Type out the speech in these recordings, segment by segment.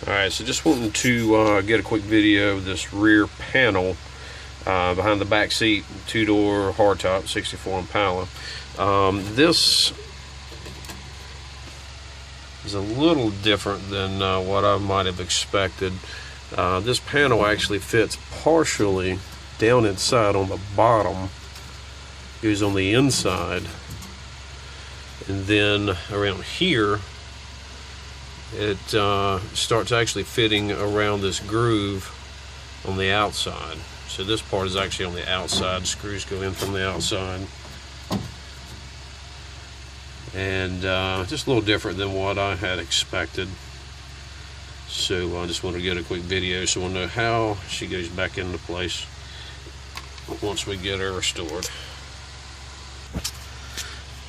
Alright, so just wanting to get a quick video of this rear panel behind the back seat, two-door hardtop 64 Impala. This is a little different than what I might have expected. This panel actually fits partially down inside on the bottom, goes on the inside, and then around here it starts actually fitting around this groove on the outside. So this part is actually on the outside. Screws go in from the outside, and just a little different than what I had expected. So I just want to get a quick video so we'll know how she goes back into place once we get her restored.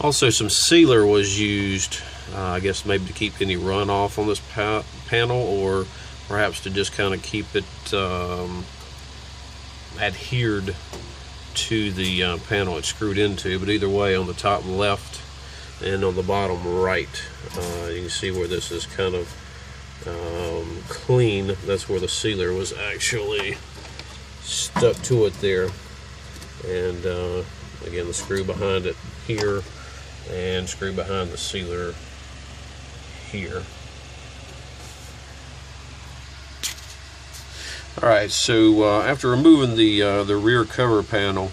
Also, some sealer was used, I guess maybe to keep any runoff on this panel, or perhaps to just kind of keep it adhered to the panel it's screwed into. But either way, on the top left and on the bottom right, you can see where this is kind of clean. That's where the sealer was actually stuck to it there. And again, the screw behind it here, and screw behind the sealer here. Alright, so after removing the rear cover panel,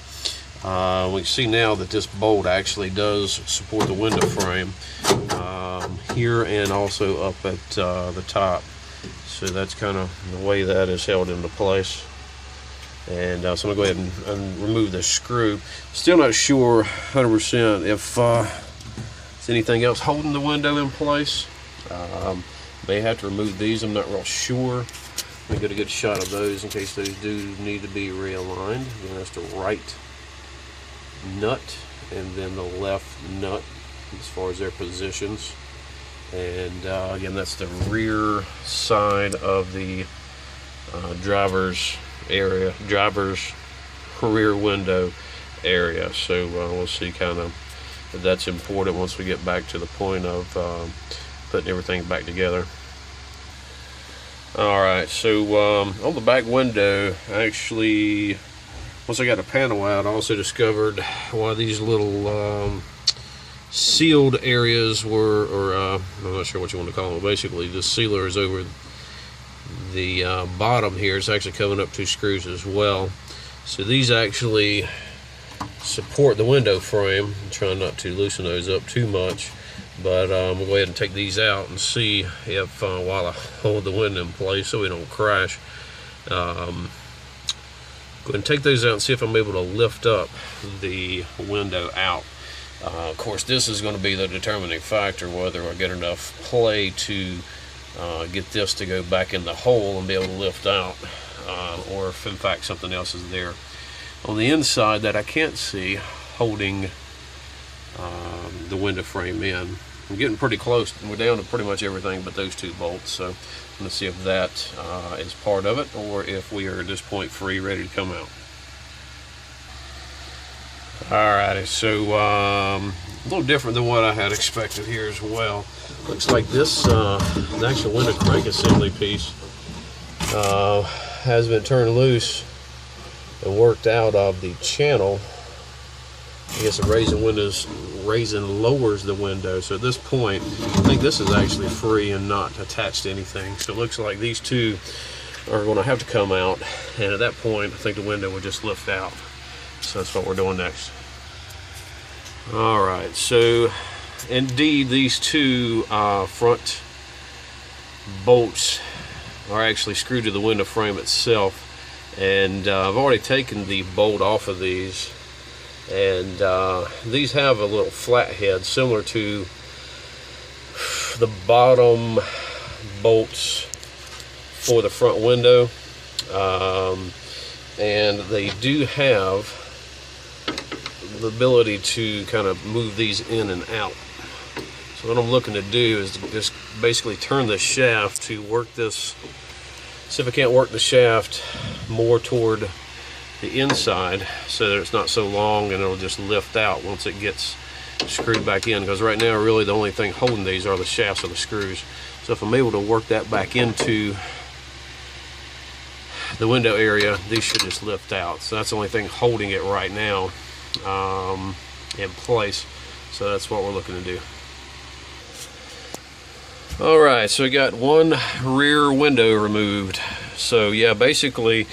we can see now that this bolt actually does support the window frame here and also up at the top. So that's kind of the way that is held into place. And so I'm going to go ahead and remove this screw. Still not sure 100% if there's anything else holding the window in place. May have to remove these, I'm not real sure. Let me get a good shot of those in case those do need to be realigned. Again, that's the right nut and then the left nut as far as their positions. And again, that's the rear side of the driver's rear window area. So we'll see kind of if that's important once we get back to the point of putting everything back together. Alright, so on the back window, actually, once I got the panel out, I also discovered one of these little sealed areas were, or I'm not sure what you want to call them. Basically, the sealer is over the bottom here. It's actually coming up 2 screws as well. So these actually support the window frame. I'm trying not to loosen those up too much, but we'll go ahead and take these out and see if while I hold the window in place so we don't crash, go ahead and take those out and see if I'm able to lift up the window out. Of course, this is going to be the determining factor whether I get enough play to get this to go back in the hole and be able to lift out, or if in fact something else is there on the inside that I can't see holding the window frame in. I'm getting pretty close. We're down to pretty much everything but those 2 bolts, so I'm going to see if that is part of it, or if we are at this point free, ready to come out. Alrighty, so a little different than what I had expected here as well. Looks like this, the actual window crank assembly piece has been turned loose and worked out of the channel. I guess the raising lowers the window. So at this point, I think this is actually free and not attached to anything. So it looks like these 2 are going to have to come out, and at that point, I think the window will just lift out. So that's what we're doing next. Alright, so indeed these 2 front bolts are actually screwed to the window frame itself, and I've already taken the bolt off of these, and these have a little flat head similar to the bottom bolts for the front window, and they do have the ability to kind of move these in and out. So what I'm looking to do is just basically turn the shaft to work this, see if I can't work the shaft more toward the inside so that it's not so long, and it'll just lift out once it gets screwed back in, because right now really the only thing holding these are the shafts of the screws. So if I'm able to work that back into the window area, these should just lift out. So that's the only thing holding it right now in place. So that's what we're looking to do. Alright, so we got one rear window removed. So yeah, basically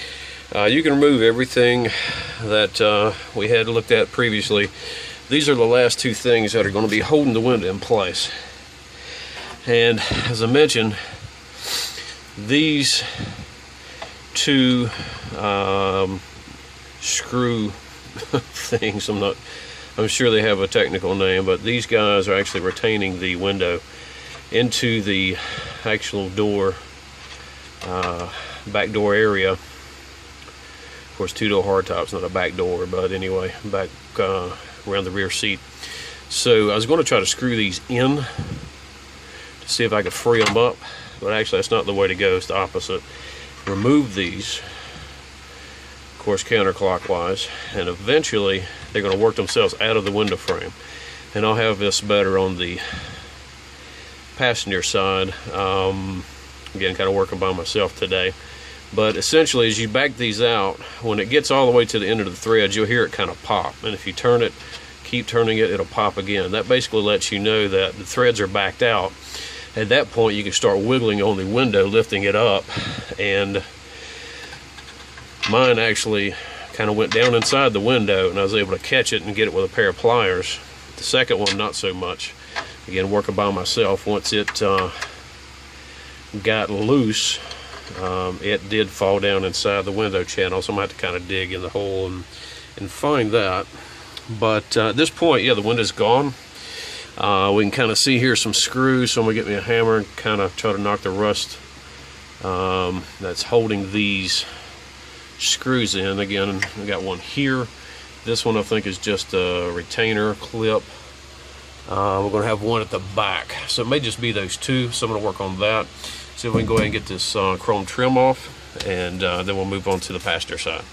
you can remove everything that we had looked at previously. These are the last two things that are going to be holding the window in place. And as I mentioned, these two screw things, I'm sure they have a technical name, but these guys are actually retaining the window into the actual door, back door area. Of course, two-door hardtop's not a back door, but anyway, back around the rear seat. So I was going to try to screw these in to see if I could free them up, but actually that's not the way to go. It's the opposite. Remove these, of course, counterclockwise, and eventually they're going to work themselves out of the window frame. And I'll have this better on the passenger side. Again, kind of working by myself today, but essentially as you back these out, when it gets all the way to the end of the threads, you'll hear it kind of pop, and if you turn it, keep turning it, it'll pop again. That basically lets you know that the threads are backed out. At that point you can start wiggling on the window, lifting it up, and mine actually kind of went down inside the window and I was able to catch it and get it with a pair of pliers. The second one, not so much. Again, working by myself, once it got loose, it did fall down inside the window channel, so I'm going to have to kind of dig in the hole and find that. But at this point, yeah, the window's gone. We can kind of see here some screws, so I'm going to get me a hammer and kind of try to knock the rust that's holding these screws in. Again, I got one here. This one I think is just a retainer clip. We're going to have one at the back, so it may just be those two, so I'm going to work on that. See if we can go ahead and get this chrome trim off, and then we'll move on to the passenger side.